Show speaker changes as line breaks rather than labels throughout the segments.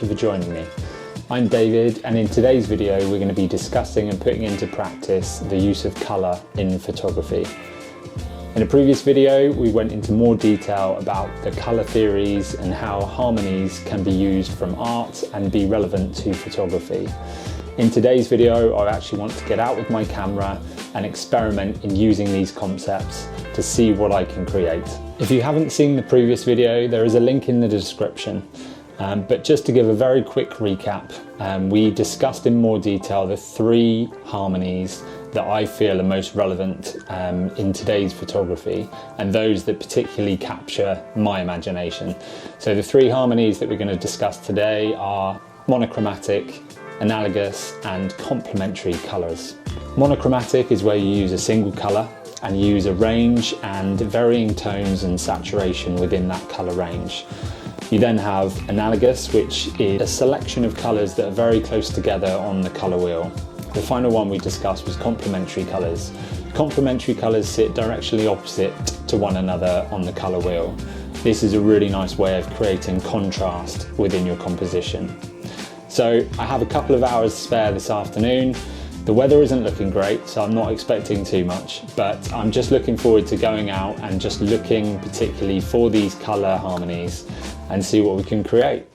thank you for joining me. I'm David, and in today's video we're going to be discussing and putting into practice the use of colour in photography. In a previous video we went into more detail about the colour theories and how harmonies can be used from art and be relevant to photography. In today's video I actually want to get out with my camera and experiment in using these concepts to see what I can create. If you haven't seen the previous video, there is a link in the description. But just to give a very quick recap, we discussed in more detail the 3 harmonies that I feel are most relevant in today's photography, and those that particularly capture my imagination. So the 3 harmonies that we're going to discuss today are monochromatic, analogous and complementary colors. Monochromatic is where you use a single color and use a range and varying tones and saturation within that color range. You then have analogous, which is a selection of colors that are very close together on the color wheel. The final one we discussed was complementary colors. Complementary colors sit directionally opposite to one another on the color wheel. This is a really nice way of creating contrast within your composition. So I have a couple of hours spare this afternoon. The weather isn't looking great, so I'm not expecting too much, but I'm just looking forward to going out and just looking particularly for these color harmonies and see what we can create.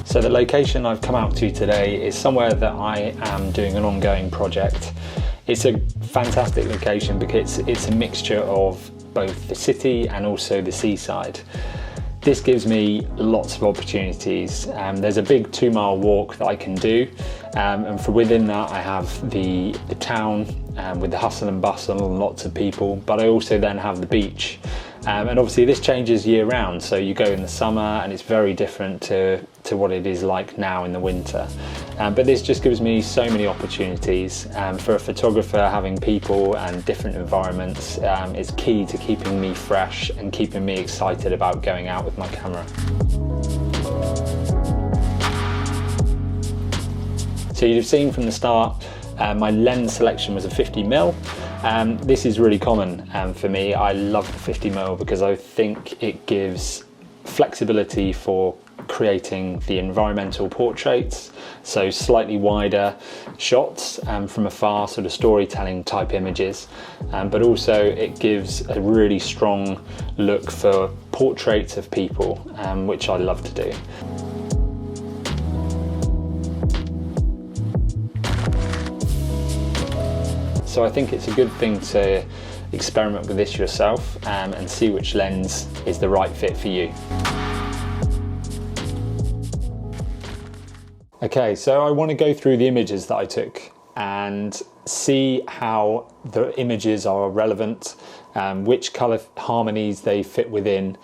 So the location I've come out to today is somewhere that I am doing an ongoing project. It's a fantastic location because it's a mixture of both the city and also the seaside. This gives me lots of opportunities. There's a big 2-mile walk that I can do, and for within that I have the town with the hustle and bustle and lots of people, but I also then have the beach. And obviously this changes year round, so you go in the summer and it's very different to what it is like now in the winter. But this just gives me so many opportunities. For a photographer, having people and different environments is key to keeping me fresh and keeping me excited about going out with my camera. So you've seen from the start, my lens selection was a 50mm. This is really common for me. I love the 50mm because I think it gives flexibility for creating the environmental portraits, so slightly wider shots from afar, sort of storytelling type images, but also it gives a really strong look for portraits of people, which I love to do. So I think it's a good thing to experiment with this yourself and see which lens is the right fit for you. Okay, so I want to go through the images that I took and see how the images are relevant, which colour harmonies they fit within,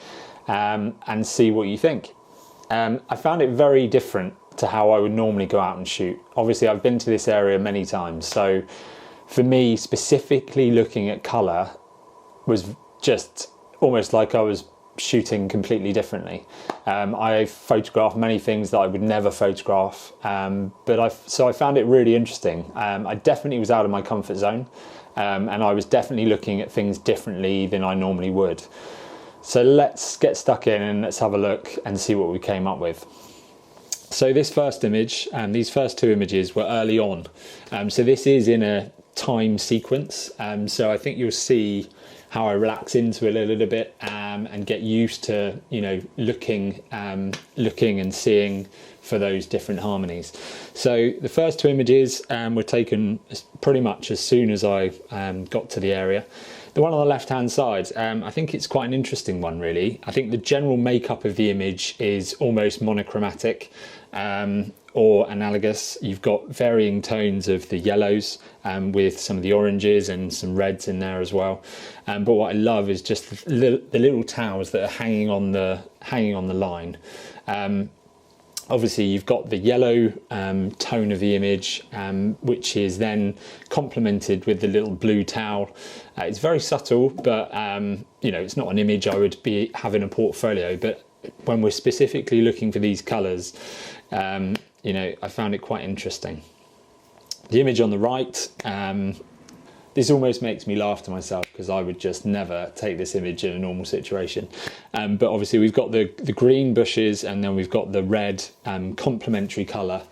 and see what you think. I found it very different to how I would normally go out and shoot. Obviously I've been to this area many times, so for me specifically looking at colour was just almost like I was shooting completely differently. I photographed many things that I would never photograph, so I found it really interesting. I definitely was out of my comfort zone, and I was definitely looking at things differently than I normally would. So let's get stuck in and let's have a look and see what we came up with. So this first image, these first 2 images were early on. So this is in a time sequence, so I think you'll see how I relax into it a little bit and get used to, you know, looking and seeing for those different harmonies. So the first 2 images were taken pretty much as soon as I got to the area. The one on the left hand side, I think it's quite an interesting one really. I think the general makeup of the image is almost monochromatic or analogous. You've got varying tones of the yellows with some of the oranges and some reds in there as well. But what I love is just the little towers that are hanging on the line. Obviously you've got the yellow tone of the image, which is then complemented with the little blue towel. It's very subtle, but you know, it's not an image I would be having a portfolio, but when we're specifically looking for these colours, you know, I found it quite interesting. The image on the right, this almost makes me laugh to myself because I would just never take this image in a normal situation. But obviously we've got the green bushes, and then we've got the red complementary colour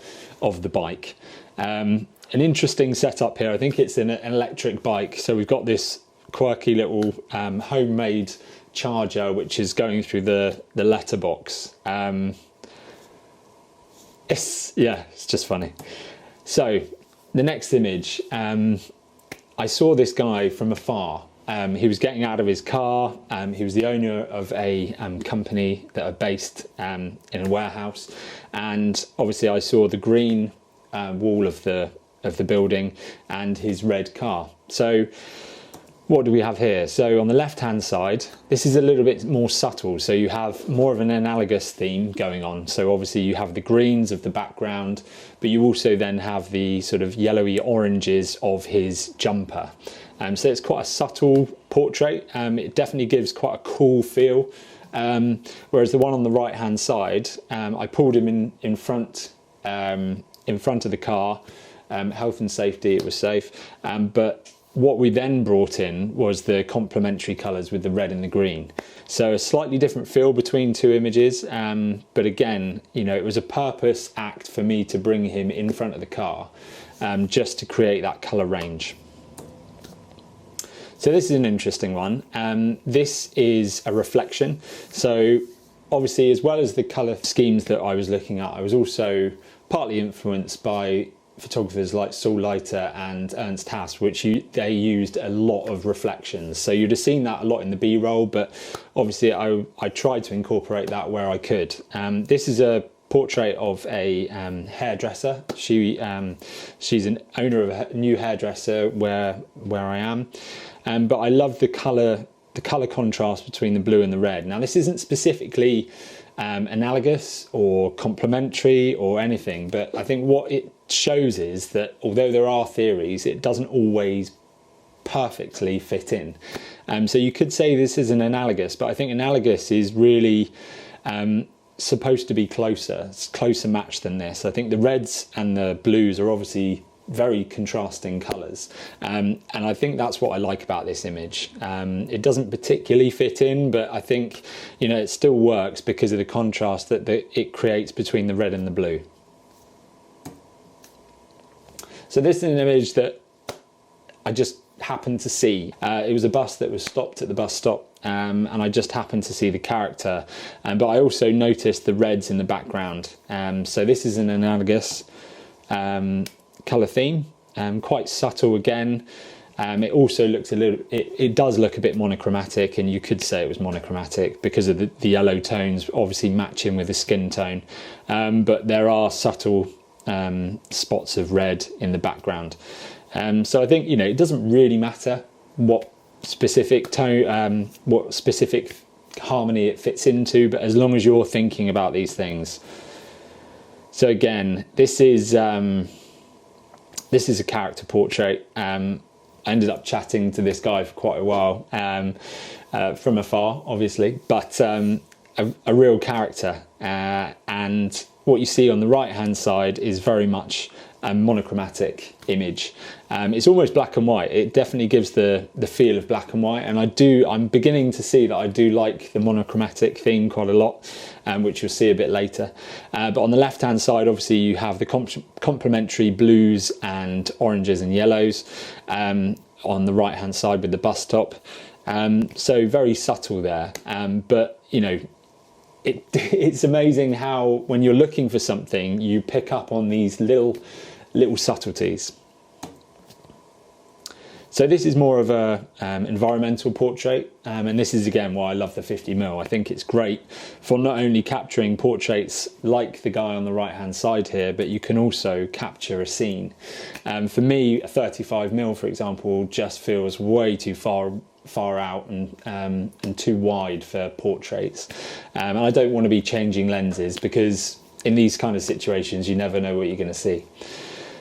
of the bike. An interesting setup here. I think it's an electric bike. So we've got this quirky little homemade charger which is going through the letterbox. It's just funny. So the next image, I saw this guy from afar. He was getting out of his car. He was the owner of a company that are based in a warehouse, and obviously I saw the green wall of the building and his red car. So what do we have here? So on the left hand side, this is a little bit more subtle, so you have more of an analogous theme going on. So obviously you have the greens of the background, but you also then have the sort of yellowy oranges of his jumper. So it's quite a subtle portrait. It definitely gives quite a cool feel. Whereas the one on the right hand side, I pulled him in front of the car. Health and safety, it was safe. But what we then brought in was the complementary colours with the red and the green. So a slightly different feel between two images, but again, you know, it was a purpose act for me to bring him in front of the car, just to create that colour range. So this is an interesting one. This is a reflection. So obviously, as well as the colour schemes that I was looking at, I was also partly influenced by photographers like Saul Leiter and Ernst Haas, they used a lot of reflections. So you'd have seen that a lot in the B-roll, but obviously I tried to incorporate that where I could. This is a portrait of a hairdresser. She's an owner of a new hairdresser where I am, but I love the colour contrast between the blue and the red. Now this isn't specifically analogous or complementary or anything, but I think what it shows is that although there are theories, it doesn't always perfectly fit in. So you could say this is an analogous, but I think analogous is really supposed to be closer. It's closer match than this. I think the reds and the blues are obviously very contrasting colours, and I think that's what I like about this image. It doesn't particularly fit in, but I think, you know, it still works because of the contrast that it creates between the red and the blue. So this is an image that I just happened to see. It was a bus that was stopped at the bus stop, and I just happened to see the character, but I also noticed the reds in the background. So this is an analogous colour theme, quite subtle again. It also looks it does look a bit monochromatic, and you could say it was monochromatic because of the yellow tones obviously matching with the skin tone, but there are subtle spots of red in the background. So I think, you know, it doesn't really matter what specific tone, what specific harmony it fits into, but as long as you're thinking about these things. So again, this is a character portrait. I ended up chatting to this guy for quite a while, from afar, obviously, but a real character. And what you see on the right hand side is very much a monochromatic image. It's almost black and white. It definitely gives the feel of black and white, and I'm beginning to see that I do like the monochromatic theme quite a lot, which you'll see a bit later. But on the left hand side, obviously you have the complementary blues and oranges and yellows on the right hand side with the bus stop. So very subtle there, but you know, it's amazing how when you're looking for something, you pick up on these little subtleties. So this is more of a environmental portrait, and this is again why I love the 50mm. I think it's great for not only capturing portraits like the guy on the right hand side here, but you can also capture a scene. For me, a 35mm, for example, just feels way too far out and too wide for portraits, and I don't want to be changing lenses because in these kind of situations, you never know what you're going to see.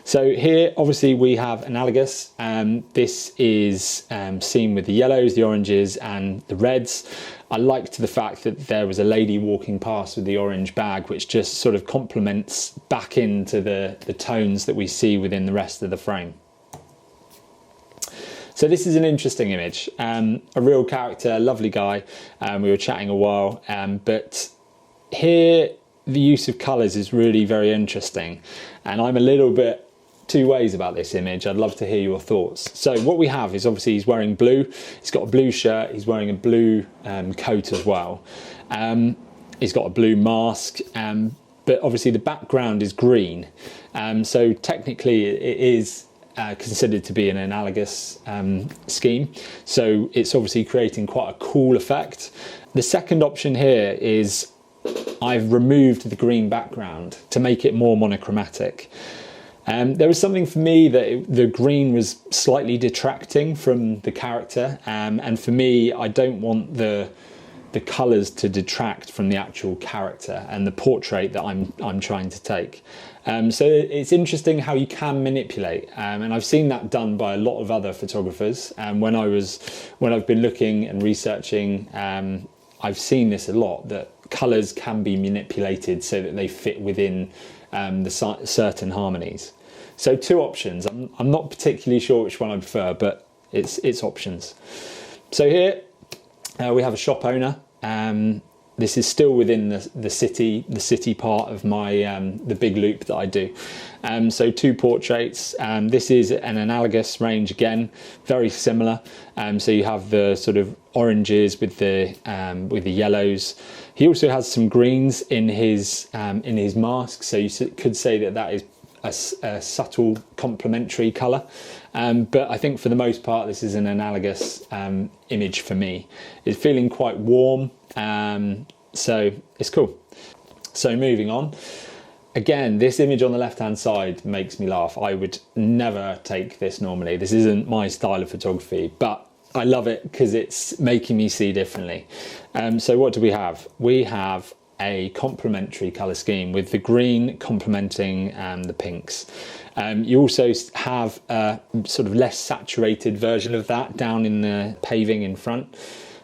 So here, obviously, we have Analogous. This is seen with the yellows, the oranges, and the reds. I liked the fact that there was a lady walking past with the orange bag, which just sort of complements back into the tones that we see within the rest of the frame. So this is an interesting image, a real character, a lovely guy. We were chatting a while, but here the use of colours is really very interesting, and I'm a little bit two ways about this image. I'd love to hear your thoughts. So what we have is, obviously, he's wearing blue. He's got a blue shirt. He's wearing a blue coat as well. He's got a blue mask, but obviously the background is green. So technically it is considered to be an analogous scheme. So it's obviously creating quite a cool effect. The second option here is I've removed the green background to make it more monochromatic. There was something for me that the green was slightly detracting from the character, and for me, I don't want the colours to detract from the actual character and the portrait that I'm trying to take. So it's interesting how you can manipulate, and I've seen that done by a lot of other photographers. When I've been looking and researching, I've seen this a lot, that colours can be manipulated so that they fit within the certain harmonies. So two options. I'm not particularly sure which one I prefer, but it's options. So here we have a shop owner. This is still within the city part of my the big loop that I do. So two portraits. This is an analogous range again, very similar. So you have the sort of oranges with the yellows. He also has some greens in his mask, so you could say that is a subtle complementary colour. But I think for the most part, this is an analogous image for me. It's feeling quite warm, so it's cool. So moving on. Again, this image on the left-hand side makes me laugh. I would never take this normally. This isn't my style of photography, but I love it because it's making me see differently. So what do we have? We have a complementary colour scheme with the green complementing the pinks. You also have a sort of less saturated version of that down in the paving in front.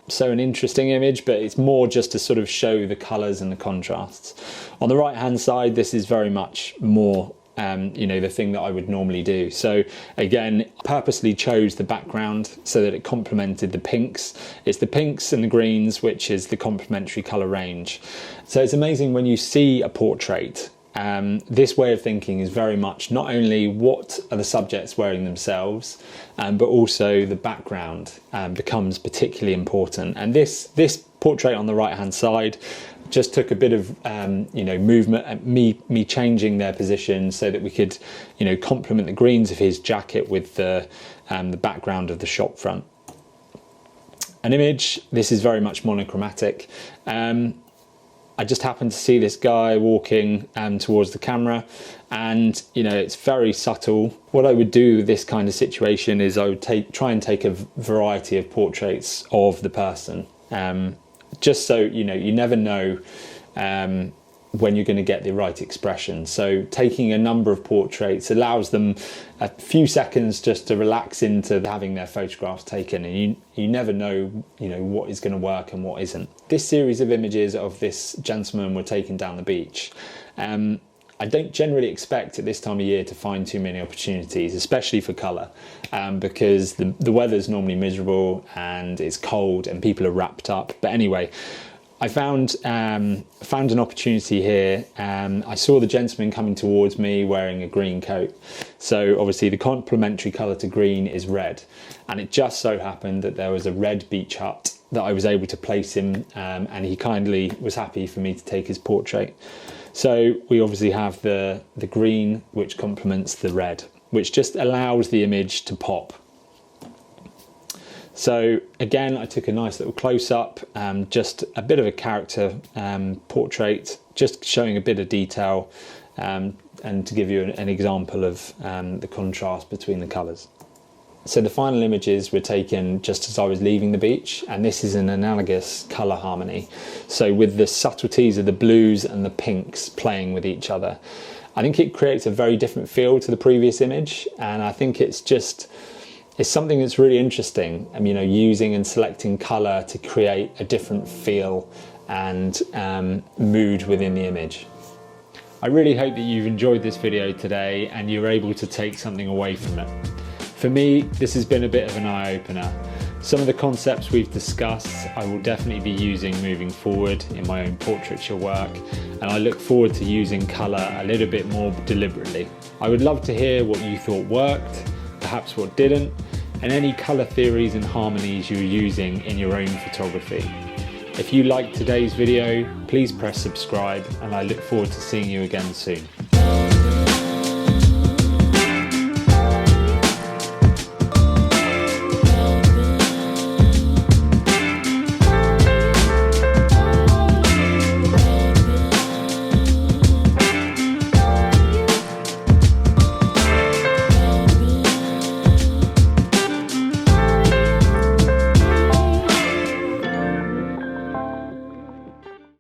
So an interesting image, but it's more just to sort of show the colours and the contrasts. On the right hand side, this is very much more the thing that I would normally do. So again, purposely chose the background so that it complemented the pinks. It's the pinks and the greens, which is the complementary colour range. So it's amazing when you see a portrait. This way of thinking is very much not only what are the subjects wearing themselves, but also the background becomes particularly important. And this portrait on the right hand side just took a bit of movement, me changing their position so that we could complement the greens of his jacket with the background of the shop front. An image, this is very much monochromatic. I just happened to see this guy walking towards the camera, and it's very subtle. What I would do with this kind of situation is I would try and take a variety of portraits of the person, just so you never know when you're going to get the right expression. So taking a number of portraits allows them a few seconds just to relax into having their photographs taken, and you never know what is going to work and what isn't. This series of images of this gentleman were taken down the beach. I don't generally expect at this time of year to find too many opportunities, especially for colour, because the weather's normally miserable and it's cold and people are wrapped up. But anyway, I found an opportunity here. I saw the gentleman coming towards me wearing a green coat. So obviously the complementary colour to green is red. And it just so happened that there was a red beach hut that I was able to place him, and he kindly was happy for me to take his portrait. So we obviously have the green, which complements the red, which just allows the image to pop. So again, I took a nice little close-up, just a bit of a character portrait, just showing a bit of detail, and to give you an example of the contrast between the colours. So the final images were taken just as I was leaving the beach, and this is an analogous colour harmony. So with the subtleties of the blues and the pinks playing with each other. I think it creates a very different feel to the previous image, and I think it's something that's really interesting, you know, using and selecting colour to create a different feel and mood within the image. I really hope that you've enjoyed this video today and you're able to take something away from it. For me, this has been a bit of an eye-opener. Some of the concepts we've discussed I will definitely be using moving forward in my own portraiture work, and I look forward to using colour a little bit more deliberately. I would love to hear what you thought worked, perhaps what didn't, and any colour theories and harmonies you're using in your own photography. If you liked today's video, please press subscribe, and I look forward to seeing you again soon.